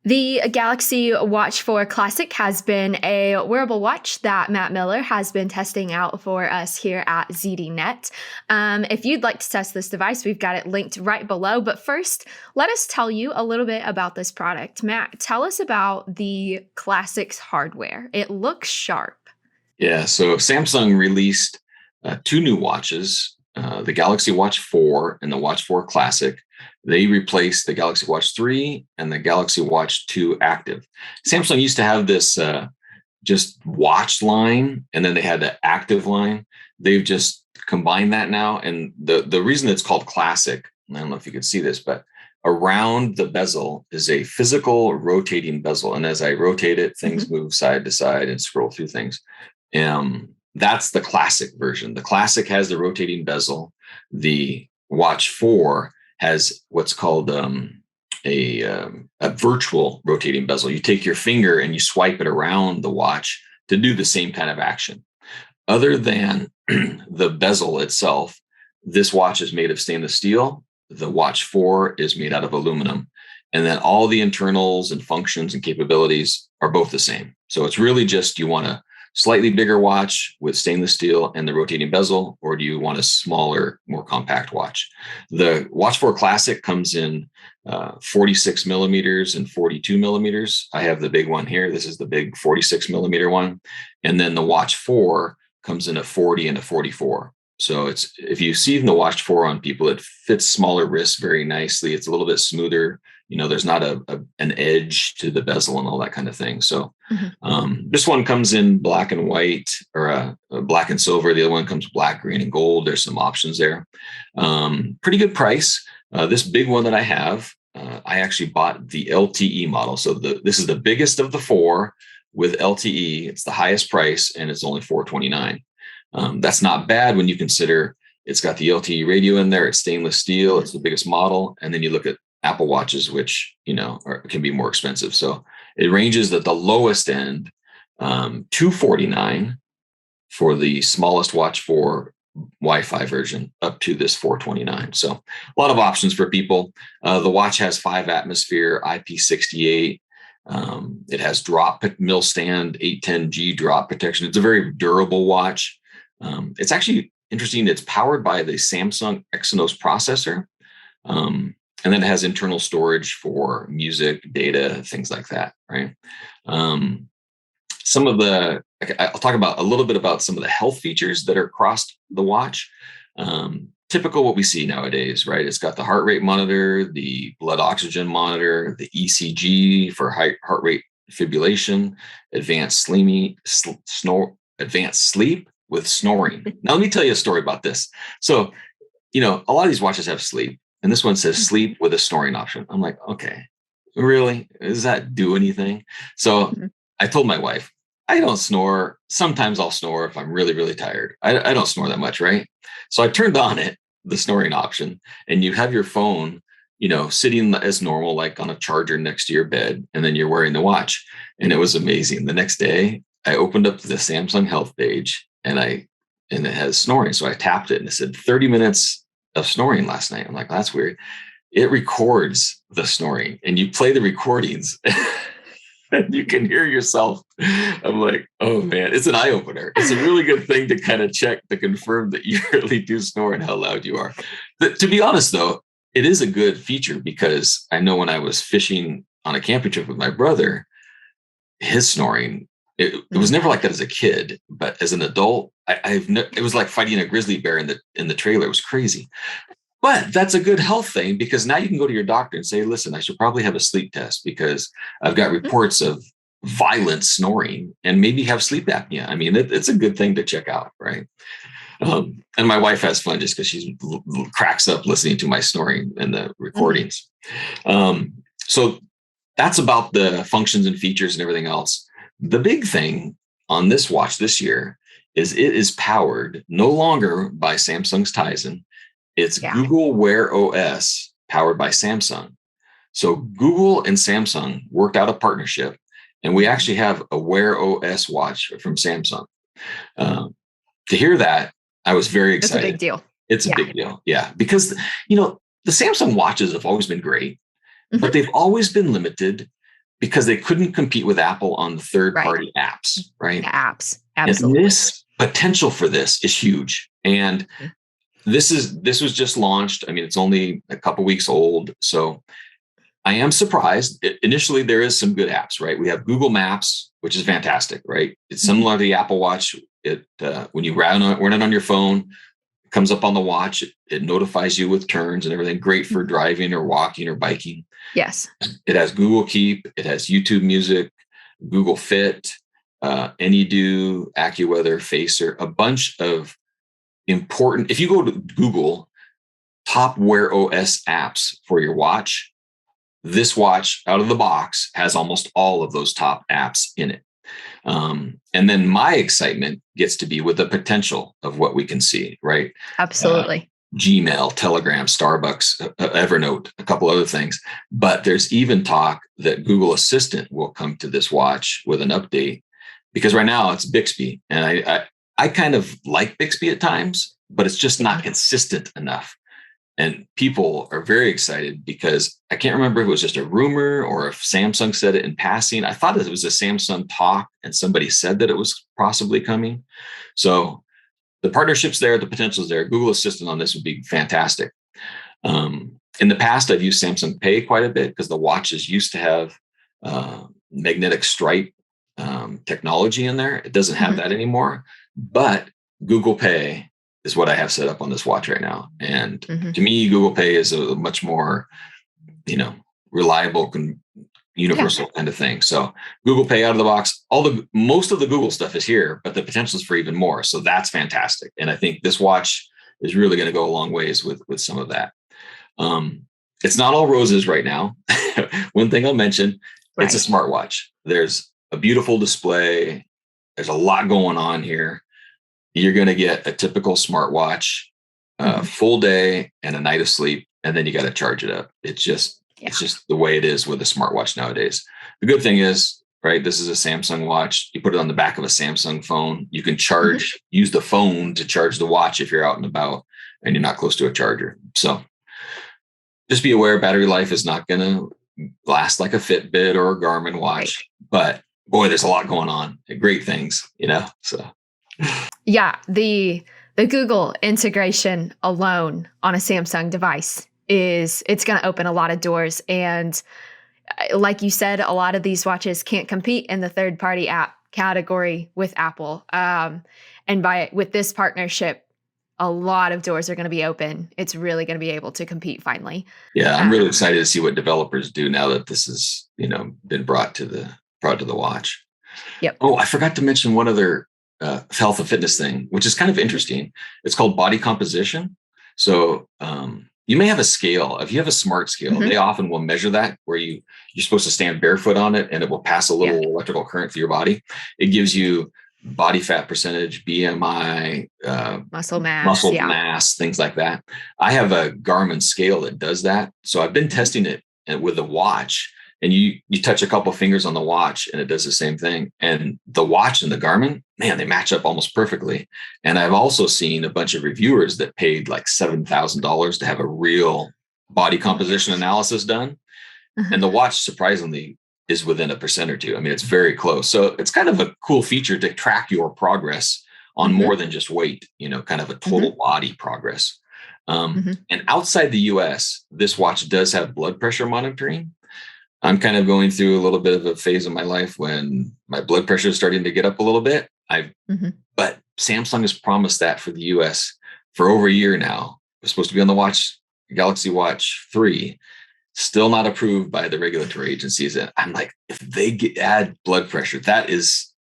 The Galaxy Watch 4 Classic has been a wearable watch that Matt Miller has been testing out for us here at ZDNet. If you'd like to test this device, we've got it linked right below. But first, let us tell you a little bit about this product. Matt, tell us about the Classic's hardware. It looks sharp. Yeah, so Samsung released two new watches, the Galaxy Watch 4 and the Watch 4 Classic. They replaced the Galaxy Watch 3 and the Galaxy Watch 2 Active. Samsung used to have this just watch line, and then they had the active line. They've just combined that now. And the reason it's called Classic, I don't know if you can see this, but around the bezel is a physical rotating bezel. And as I rotate it, things move side to side and scroll through things. That's the Classic version. The Classic has the rotating bezel. The Watch 4 has what's called a virtual rotating bezel. You take your finger and you swipe it around the watch to do the same kind of action. Other than the bezel itself, this watch is made of stainless steel. The Watch 4 is made out of aluminum. And then all the internals and functions and capabilities are both the same. So it's really just, you want a slightly bigger watch with stainless steel and the rotating bezel, or do you want a smaller, more compact watch? The Watch 4 Classic comes in 46 millimeters and 42 millimeters. I have the big one here. This is the big 46 millimeter one. And then the Watch 4 comes in a 40 and a 44. So it's, if you see the Watch 4 on people, it fits smaller wrists very nicely. It's a little bit smoother. You know, there's not an edge to the bezel and all that kind of thing. So this one comes in black and white, or black and silver. The other one comes black, green, and gold. There's some options there. Pretty good price. This big one that I have, I actually bought the LTE model. So this is the biggest of the four with LTE. It's the highest price, and it's only $429. That's not bad when you consider it's got the LTE radio in there. It's stainless steel. It's the biggest model. And then you look at Apple Watches, which, you know, can be more expensive. So it ranges at the lowest end, $249 for the smallest Watch 4 Wi-Fi version, up to this $429. So a lot of options for people. The watch has 5 atmosphere IP68. It has drop mill stand 810G drop protection. It's a very durable watch. It's actually interesting. It's powered by the Samsung Exynos processor. And then it has internal storage for music, data, things like that, right? I'll talk about a little bit about some of the health features that are across the watch. Typical what we see nowadays, right? It's got the heart rate monitor, the blood oxygen monitor, the ECG for heart rate fibrillation, advanced sleep with snoring. Now, let me tell you a story about this. So, you know, a lot of these watches have sleep. And this one says sleep with a snoring option. I'm like, okay, really? Does that do anything? So I told my wife, I don't snore. Sometimes I'll snore if I'm really, really tired. I don't snore that much, right? So I turned on the snoring option, and you have your phone, you know, sitting as normal, like on a charger next to your bed, and then you're wearing the watch. And it was amazing. The next day, I opened up the Samsung Health page, and it has snoring. So I tapped it, and it said 30 minutes of snoring last night. I'm like, that's weird. It records the snoring, and you play the recordings and you can hear yourself. I'm like, oh man, it's an eye opener. It's a really good thing to kind of check to confirm that you really do snore and how loud you are. But to be honest though, it is a good feature, because I know when I was fishing on a camping trip with my brother, his snoring, it was never like that as a kid, but as an adult, it was like fighting a grizzly bear in the trailer. It was crazy. But that's a good health thing, because now you can go to your doctor and say, listen, I should probably have a sleep test, because I've got reports of violent snoring and maybe have sleep apnea. I mean, it's a good thing to check out, right? And my wife has fun just because she cracks up listening to my snoring in the recordings. So that's about the functions and features and everything else. The big thing on this watch this year is it is powered no longer by Samsung's Tizen. It's Google Wear OS powered by Samsung. So Google and Samsung worked out a partnership, and we actually have a Wear OS watch from Samsung. To hear that, I was very excited. It's a big deal. It's a big deal. Yeah. Because, you know, the Samsung watches have always been great, but they've always been limited because they couldn't compete with Apple on the third Right. party apps, right? The apps. And Absolutely. this potential for this is huge. And Mhm. this was just launched. I mean, it's only a couple weeks old. So I am surprised. Initially, there is some good apps, right? We have Google Maps, which is fantastic, right? It's similar to the Apple Watch. When you run it on your phone, it comes up on the watch. It notifies you with turns and everything. Great for driving or walking or biking. Yes. It has Google Keep. It has YouTube Music, Google Fit, AnyDo, AccuWeather, Facer, a bunch of important. If you go to Google top Wear OS apps for your watch, this watch out of the box has almost all of those top apps in it. And then my excitement gets to be with the potential of what we can see, right? Absolutely. Gmail, Telegram, Starbucks, Evernote, a couple other things. But there's even talk that Google Assistant will come to this watch with an update, because right now it's Bixby. And I kind of like Bixby at times, but it's just not consistent enough. And people are very excited because I can't remember if it was just a rumor or if Samsung said it in passing. I thought it was a Samsung talk and somebody said that it was possibly coming. So the partnership's there, the potential's there. Google Assistant on this would be fantastic. In the past, I've used Samsung Pay quite a bit because the watches used to have magnetic stripe technology in there. It doesn't have that anymore, but Google Pay is what I have set up on this watch right now. And to me, Google Pay is a much more, reliable, universal kind of thing. So Google Pay out of the box, most of the Google stuff is here, but the potential is for even more. So that's fantastic. And I think this watch is really going to go a long ways with some of that. It's not all roses right now. One thing I'll mention, it's a smartwatch. There's a beautiful display. There's a lot going on here. You're going to get a typical smartwatch, full day and a night of sleep, and then you got to charge it up. It's just the way it is with a smartwatch nowadays. The good thing is, right, this is a Samsung watch. You put it on the back of a Samsung phone. You can use the phone to charge the watch if you're out and about and you're not close to a charger. So just be aware, battery life is not going to last like a Fitbit or a Garmin watch, but boy, there's a lot going on. Great things, so. Yeah, the Google integration alone on a Samsung device it's going to open a lot of doors. And like you said, a lot of these watches can't compete in the third-party app category with Apple. And with this partnership, a lot of doors are going to be open. It's really going to be able to compete finally. Yeah, I'm really excited to see what developers do now that this has, been brought to the watch. Yep. Oh, I forgot to mention one other health and fitness thing, which is kind of interesting. It's called body composition. So you may have a scale. If you have a smart scale, they often will measure that where you're supposed to stand barefoot on it and it will pass a little electrical current through your body. It gives you body fat percentage, BMI, muscle mass, things like that. I have a Garmin scale that does that. So I've been testing it with a watch. And you touch a couple fingers on the watch and it does the same thing. And the watch and the Garmin, man, they match up almost perfectly. And I've also seen a bunch of reviewers that paid like $7,000 to have a real body composition analysis done. And the watch, surprisingly, is within 1% or 2%. I mean, it's very close. So it's kind of a cool feature to track your progress on more than just weight, kind of a total body progress. And outside the US, this watch does have blood pressure monitoring. I'm kind of going through a little bit of a phase of my life when my blood pressure is starting to get up a little bit. But Samsung has promised that for the US for over a year now. It's supposed to be on the Galaxy Watch 3, still not approved by the regulatory agencies. And I'm like, if they add blood pressure, that is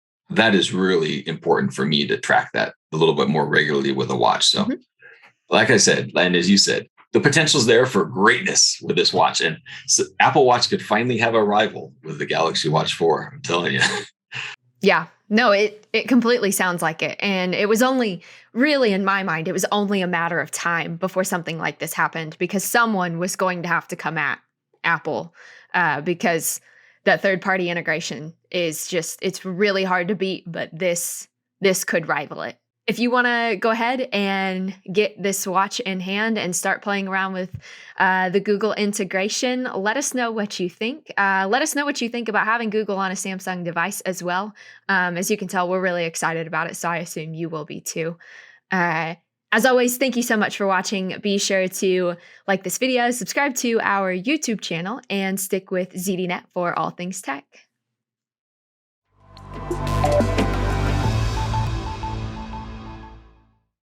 really important for me to track that a little bit more regularly with a watch. So like I said, and as you said, the potential is there for greatness with this watch. And so Apple Watch could finally have a rival with the Galaxy Watch 4. I'm telling you. Yeah, no, it completely sounds like it. And it was only really, in my mind, it was only a matter of time before something like this happened, because someone was going to have to come at Apple because that third-party integration is it's really hard to beat, but this could rival it. If you want to go ahead and get this watch in hand and start playing around with the Google integration, let us know what you think. Let us know what you think about having Google on a Samsung device as well. As you can tell, we're really excited about it, so I assume you will be too. Uh, as always, thank you so much for watching. Be sure to like this video, subscribe to our YouTube channel, and stick with ZDNet for all things tech.